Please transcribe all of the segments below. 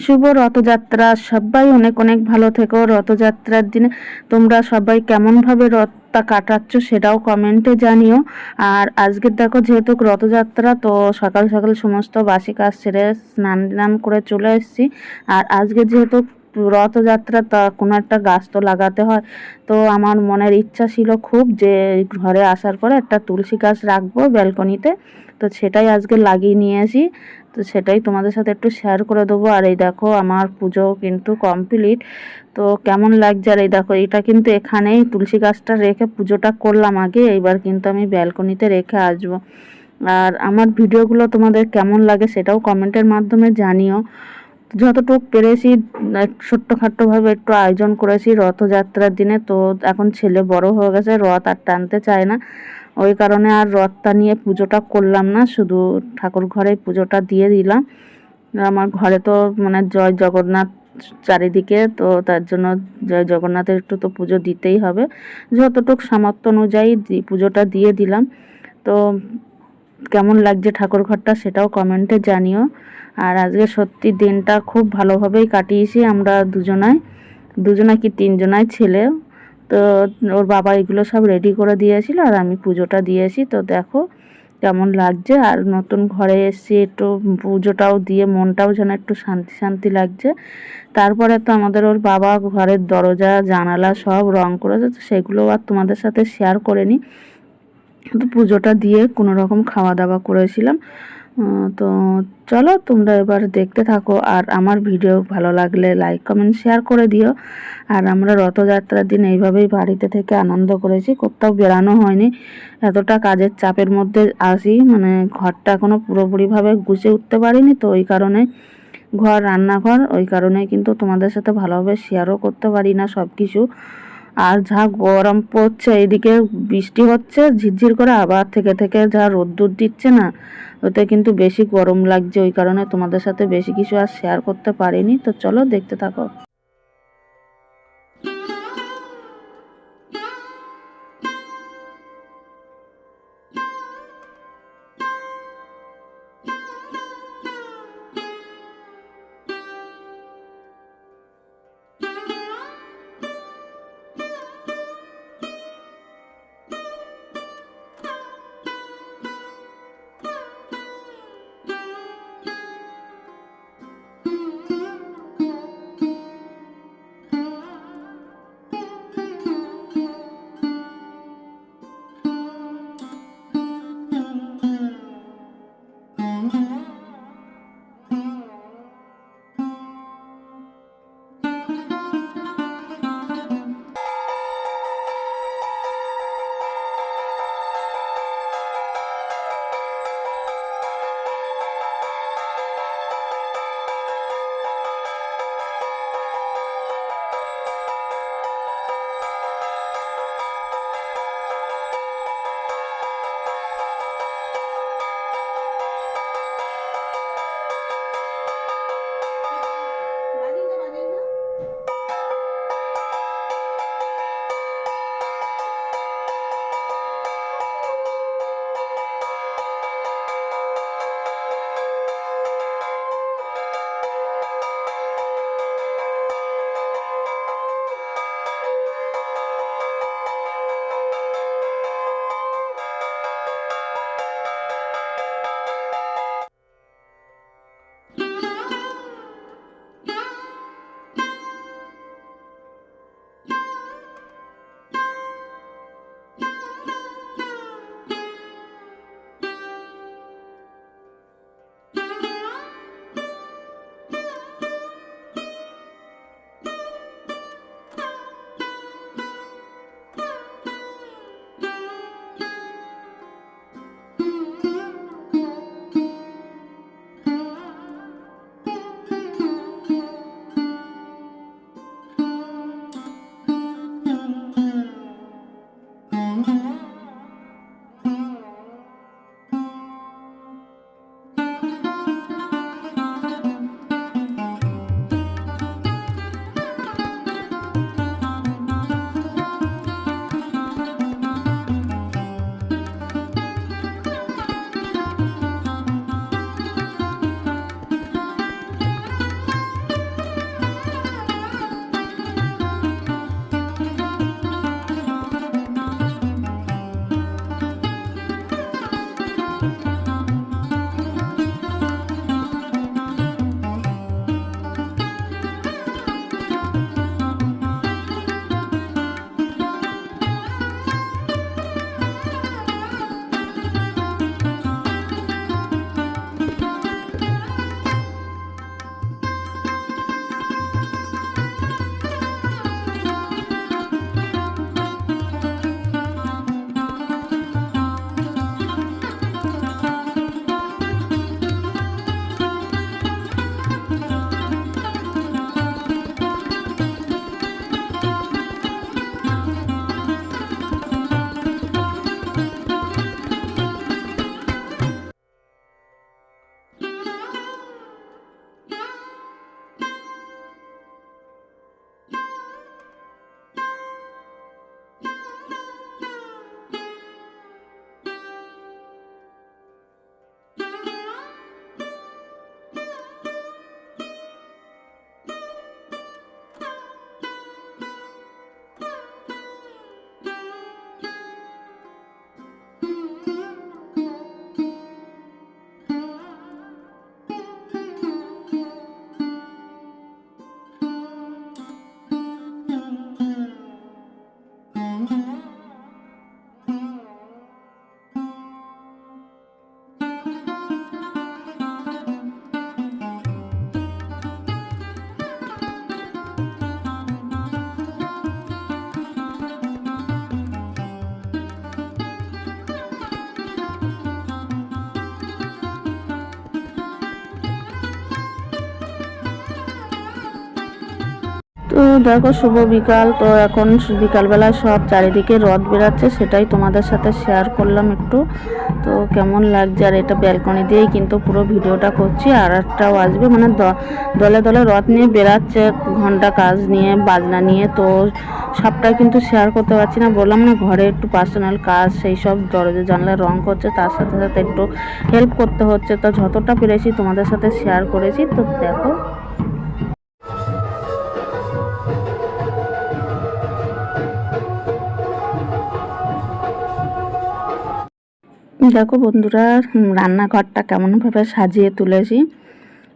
শুভ রথযাত্রা। সবাই অনেক অনেক ভালো থেকো। রথযাত্রার দিনে তোমরা সবাই কেমনভাবে রথটা কাটাচ্ছ সেটাও কমেন্টে জানিও। আর আজকে দেখো যেহেতু রথযাত্রা, তো সকাল সকাল সমস্ত বাসি কাজ সেরে স্নান টান করে চলে এসেছি। আর আজকে যেহেতু রথযাত্রা, তা কোনো একটা গাছ তো লাগাতে হয়। তো আমার মনের ইচ্ছা ছিল খুব যে ঘরে আসার পরে একটা তুলসী গাছ রাখবো ব্যালকনিতে। তো সেটাই আজকে লাগিয়ে নিয়ে আসি। তো সেটাই তোমাদের সাথে একটু শেয়ার করে দেবো। আর এই দেখো আমার পুজো কিন্তু কমপ্লিট। তো কেমন লাগছে, আর এই দেখো এটা কিন্তু এখানেই তুলসী গাছটা রেখে পুজোটা করলাম আগে, এইবার কিন্তু আমি ব্যালকনিতে রেখে আসবো। আর আমার ভিডিওগুলো তোমাদের কেমন লাগে সেটাও কমেন্টের মাধ্যমে জানিও। যতটুকু পেরেছি ছোট্টখাট্টোভাবে একটু আয়োজন করেছি রথযাত্রার দিনে। তো এখন ছেলে বড় হয়ে গেছে, রথ আর টানতে চায় না, ওই কারণে আর রথটা নিয়ে পুজোটা করলাম না, শুধু ঠাকুর ঘরে পুজোটা দিয়ে দিলাম। আমার ঘরে তো মানে জয় জগন্নাথ চারিদিকে, তো তার জন্য জয় জগন্নাথের একটু তো পুজো দিতেই হবে। যতটুকু সামর্থ্য অনুযায়ী পুজোটা দিয়ে দিলাম। তো কেমন লাগছে ঠাকুর ঘরটা সেটাও কমেন্টে জানিও। আর আজকে সত্যি দিনটা খুব ভালোভাবেই কাটিয়েছি আমরা দুজনায় কি তিনজনায় ছেলে। তো ওর বাবা এগুলো সব রেডি করে দিয়েছিল আর আমি পুজোটা দিয়েছি। তো দেখো কেমন লাগছে। আর নতুন ঘরে এসেছি, একটু পুজোটাও দিয়ে মনটাও যেন একটু শান্তি শান্তি লাগছে। তারপরে তো আমাদের ওর বাবা ঘরের দরজা জানালা সব রং করেছে, তো সেগুলো আর তোমাদের সাথে শেয়ার করিনি। তো পুজোটা দিয়ে কোনো রকম খাওয়া দাওয়া করেছিলাম। তো চলো তোমরা এবার দেখতে থাকো। আর আমার ভিডিও ভালো লাগলে লাইক কমেন্ট শেয়ার করে দিও। আর আমরা রথযাত্রার দিন এইভাবেই বাড়িতে থেকে আনন্দ করেছি, কোথাও বেরানো হয়নি। এতটা কাজের চাপের মধ্যে আসি, মানে ঘরটা এখনও পুরোপুরিভাবে গুছিয়ে উঠতে পারিনি। তো ওই কারণে রান্নাঘর, ওই কারণেই কিন্তু তোমাদের সাথে ভালোভাবে শেয়ারও করতে পারি না সব কিছু। আর যা গরম পড়ছে, এইদিকে বৃষ্টি হচ্ছে ঝিরঝির করে, আবার থেকে থেকে যা রোদ্দুর দিচ্ছে না, ওতে কিন্তু বেশি গরম লাগছে। ওই কারণে তোমাদের সাথে বেশি কিছু আর শেয়ার করতে পারিনি। তো চলো দেখতে থাকো। তো দেখো শুভ বিকাল। তো এখন বিকালবেলায় সব চারিদিকে রথ বেরাচ্ছে, সেটাই তোমাদের সাথে শেয়ার করলাম একটু। তো কেমন লাগছে, আর এটা ব্যালকনি দিয়েই কিন্তু পুরো ভিডিওটা করছি। আর একটাও আসবে, মানে দলে দলে রথ নিয়ে বেরাচ্ছে, ঘন্টা কাজ নিয়ে, বাজনা নিয়ে। তো সবটাই কিন্তু শেয়ার করতে পারছি না, বললাম না ঘরে একটু পার্সোনাল কাজ, সেই সব দরজা জানলা রং করছে, তার সাথে সাথে একটু হেল্প করতে হচ্ছে। তো যতটা পেরেছি তোমাদের সাথে শেয়ার করেছি। তো দেখো দেখো বন্ধুরা, রান্নাঘরটা কেমনভাবে সাজিয়ে তুলেছি।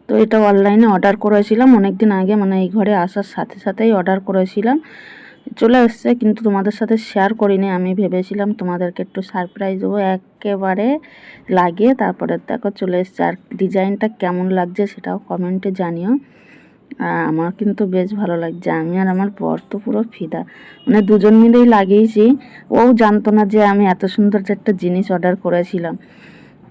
তো এটা অনলাইনে অর্ডার করেছিলাম অনেক দিন আগে, মানে এই ঘরে আসার সাথে সাথেই অর্ডার করেছিলাম, চলে এসছে। কিন্তু তোমাদের সাথে শেয়ার করিনি, আমি ভেবেছিলাম তোমাদেরকে একটু সারপ্রাইজ দেবো একেবারে লাগিয়ে। তারপরে দেখো চলে এসছে। আর ডিজাইনটা কেমন লাগছে সেটাও কমেন্টে জানিও। আমার কিন্তু বেশ ভালো লাগছে, আমি আর আমার বর তো পুরো ফিদা, মানে দুজন মিলেই লাগিয়েছি। ও জানতো না যে আমি এত সুন্দর যে একটা জিনিস অর্ডার করেছিলাম,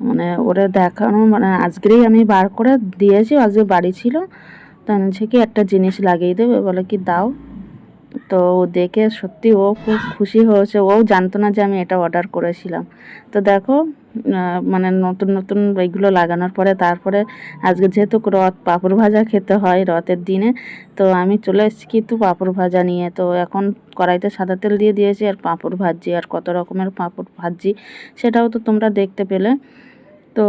মানে ওরা দেখানো, মানে আজকেই আমি বার করে দিয়েছি, আজকে বাড়ি ছিল, তো হচ্ছে কি একটা জিনিস লাগিয়ে দেবে, বলে কি দাও। তো দেখে সত্যি ও খুব খুশি হয়েছে, ও জানতো না যে আমি এটা অর্ডার করেছিলাম। তো দেখো মানে নতুন নতুন এইগুলো লাগানোর পরে তারপরে আজকে যেহেতু রথ, পাঁপড় ভাজা খেতে হয় রথের দিনে, তো আমি চলে এসেছি কিন্তু পাঁপড় ভাজা নিয়ে। তো এখন কড়াইতে সাদা তেল দিয়ে দিয়েছি, আর পাঁপড় ভাজছি, আর কত রকমের পাঁপড় ভাজছি সেটাও তো তোমরা দেখতে পেলে। তো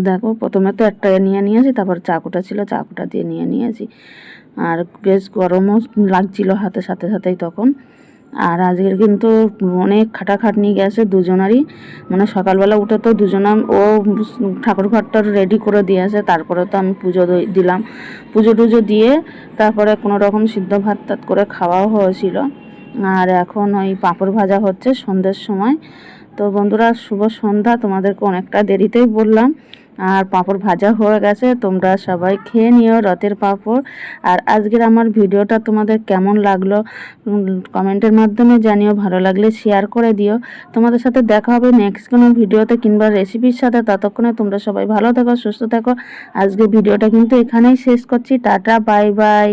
দেখো প্রথমে তো একটা নিয়ে নিয়েছি, তারপর চাকুটা ছিল, চাকুটা দিয়ে নিয়েছি। আর বেশ গরমও লাগছিল হাতে সাথে সাথেই তখন। আর আজকের কিন্তু অনেক খাটাখাটনি গেছে দুজনারই, মানে সকালবেলা উঠে তো দুজনা ও ঠাকুর ঘরটা রেডি করে দিয়েছে, তারপরে তো আমি পুজো দিলাম, পুজো টুজো দিয়ে তারপরে কোনো রকম সিদ্ধ ভাত টাত করে খাওয়াও হয়েছিল। আর এখন ওই পাঁপড় ভাজা হচ্ছে সন্ধ্যের সময়। তো বন্ধুরা শুভ সন্ধ্যা, তোমাদেরকে অনেকটা দেরিতেই বললাম। আর পাঁপড় ভাজা হয়ে গেছে, তোমরা সবাই খেয়ে নিও রথের পাঁপড়। আর আজকের আমার ভিডিওটা তোমাদের কেমন লাগলো কমেন্টের মাধ্যমে জানিও, ভালো লাগলে শেয়ার করে দিও। তোমাদের সাথে দেখা হবে নেক্সট কোনো ভিডিওতে কিংবা রেসিপির সাথে। ততক্ষণে তোমরা সবাই ভালো থাকো, সুস্থ থাকো। আজকে ভিডিওটা কিন্তু এখানেই শেষ করছি। Tata, bye bye.